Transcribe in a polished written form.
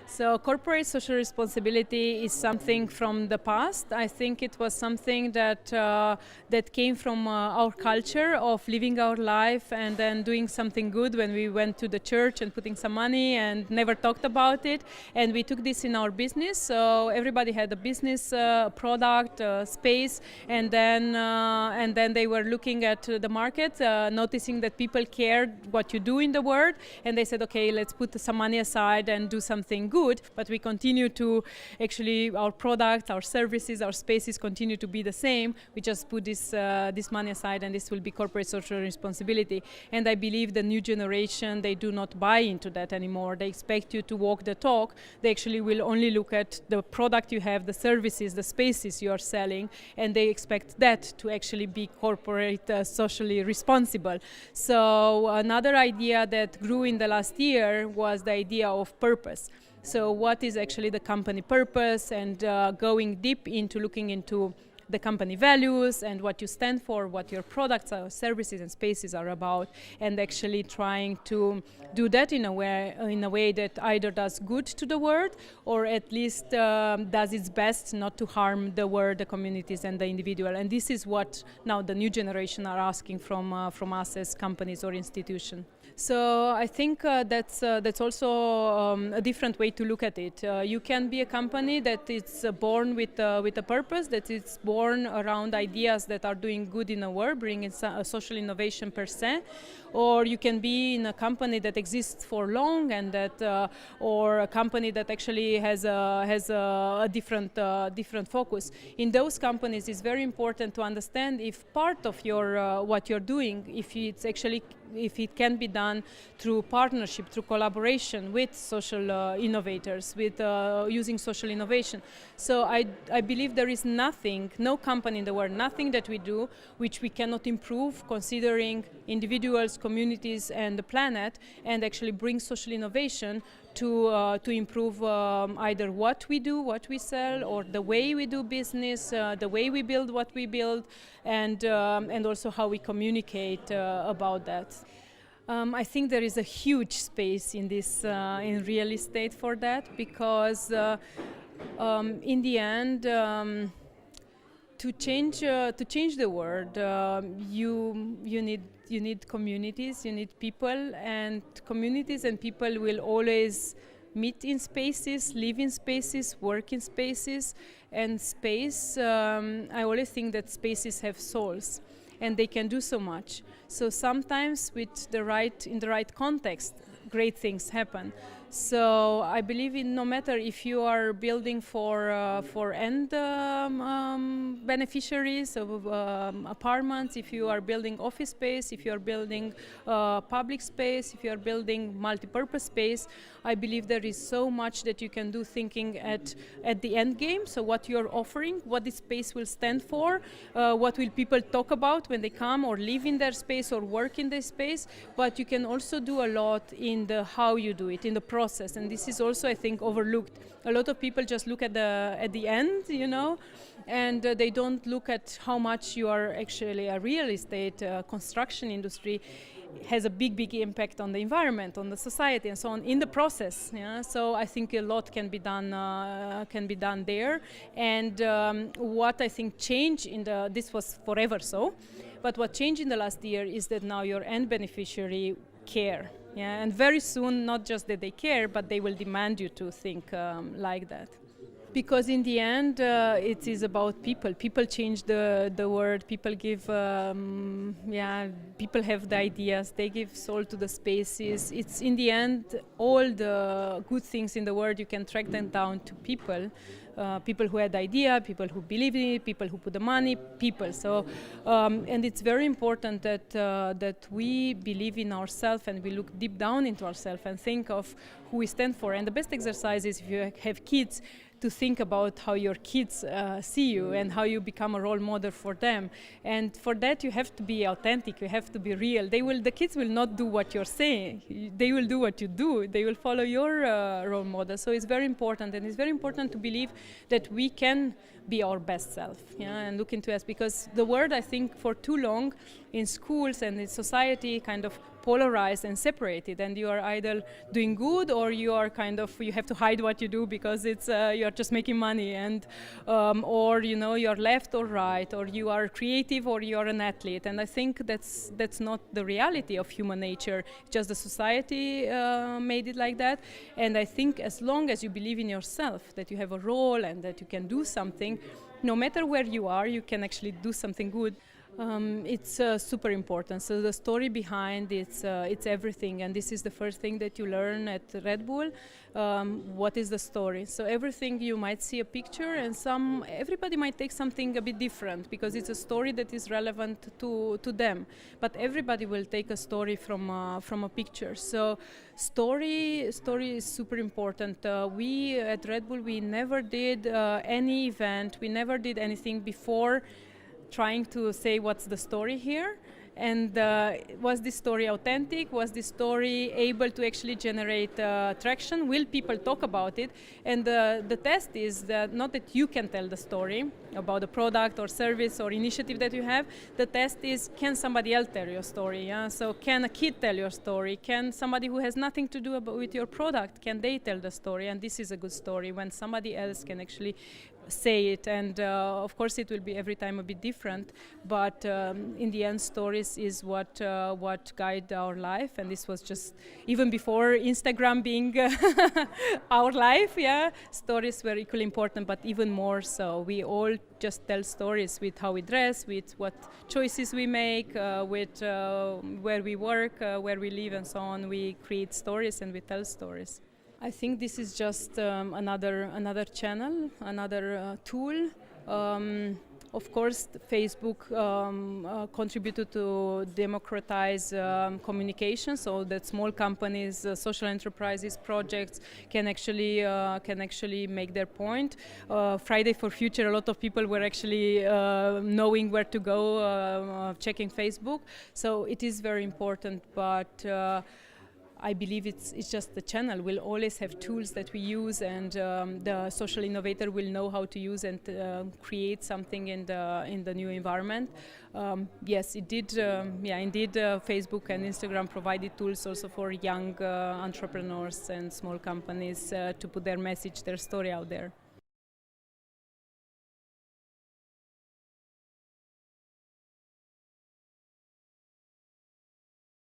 So corporate social responsibility is something from the past. I think it was something that came from our culture of living our life and then doing something good when we went to the church and putting some money and never talked about it. And we took this in our business. So everybody had a business product space, and then they were looking at the market, noticing that people cared what you do in the world, and they said, okay, let's put some money aside and do something good. But we continue to actually, our products, our services, our spaces continue to be the same. We just put this money aside, and this will be corporate social responsibility. And I believe the new generation, they do not buy into that anymore. They expect you to walk the talk. They actually will only look at the product you have, the services, the spaces you are selling, and they expect that to actually be corporate socially responsible. So another idea that grew in the last year was the idea of purpose. So what is actually the company purpose, and going deep into looking into the company values and what you stand for, what your products, services and spaces are about, and actually trying to do that in a way that either does good to the world or at least does its best not to harm the world, the communities and the individual. And this is what now the new generation are asking from us as companies or institutions. So I think that's also a different way to look at it. You can be a company that is born with a purpose, that is born around ideas that are doing good in the world, bringing social innovation per se, or you can be in a company that exists for long and that, or a company that actually has a different focus. In those companies, it's very important to understand if part of your what you're doing, if it can be done through partnership, through collaboration with social innovators, with using social innovation. So I believe there is nothing, no company in the world, nothing that we do which we cannot improve considering individuals, communities and the planet, and actually bring social innovation to improve either what we do, what we sell, or the way we do business, the way we build what we build, and also how we communicate about that. I think there is a huge space in this in real estate for that, because in the end, to change the world, you need communities, you need people, and communities and people will always meet in spaces, live in spaces, work in spaces, and space. I always think that spaces have souls, and they can do so much. So sometimes in the right context, great things happen. So I believe in no matter if you are building for end beneficiaries of apartments, if you are building office space, if you are building public space, if you are building multi-purpose space, I believe there is so much that you can do thinking at the end game. So what you are offering, what this space will stand for, what will people talk about when they come or live in their space or work in their space, but you can also do a lot in the how you do it, in the process, and this is also, I think, overlooked. A lot of people just look at the end, and they don't look at how much you are actually a real estate construction industry has a big impact on the environment, on the society, and so on in the process. Yeah? So I think a lot can be done there. And what I think changed this was forever so, but what changed in the last year is that now your end beneficiary care. Yeah, and very soon, not just that they care, but they will demand you to think like that. Because in the end, it is about people. People change the world. People give, people have the ideas. They give soul to the spaces. It's in the end, all the good things in the world, you can track them down to people. People who had the idea, people who believe in it, people who put the money, people. So, and it's very important that we believe in ourselves and we look deep down into ourselves and think of who we stand for. And the best exercise is if you have kids, to think about how your kids see you and how you become a role model for them. And for that, you have to be authentic. You have to be real. The kids will not do what you're saying. They will do what you do. They will follow your role model. So it's very important, and it's very important to believe that we can be our best self, and look into us, because the word, I think, for too long in schools and in society kind of polarized and separated, and you are either doing good or you are you have to hide what you do because it's you are just making money, and or you're left or right, or you are creative or you are an athlete. And I think that's not the reality of human nature. Just the society made it like that. And I think as long as you believe in yourself, that you have a role and that you can do something, no matter where you are, you can actually do something good. It's super important. So the story behind it's everything, and this is the first thing that you learn at Red Bull. What is the story? So everything, you might see a picture, and everybody might take something a bit different because it's a story that is relevant to them. But everybody will take a story from a picture. So story is super important. We at Red Bull, we never did any event. We never did anything before trying to say what's the story here, and was this story authentic, was this story able to actually generate traction, will people talk about it? And the test is that not that you can tell the story about the product or service or initiative that you have. The test is, can somebody else tell your story? So can a kid tell your story? Can somebody who has nothing to do with your product, can they tell the story? And this is a good story when somebody else can actually say it. And of course it will be every time a bit different, but in the end, stories is what guide our life. And this was just even before Instagram being our life. Stories were equally important, but even more so. We all just tell stories with how we dress, with what choices we make, with where we work, where we live, and so on. We create stories and we tell stories. I think this is just another channel, another tool. Of course, Facebook contributed to democratize communication, so that small companies, social enterprises, projects can actually make their point. Friday for Future, a lot of people were actually knowing where to go, checking Facebook. So it is very important, but I believe it's just the channel. We'll always have tools that we use, and the social innovator will know how to use and create something in the new environment. Yes, it did. Indeed, Facebook and Instagram provided tools also for young entrepreneurs and small companies to put their message, their story out there.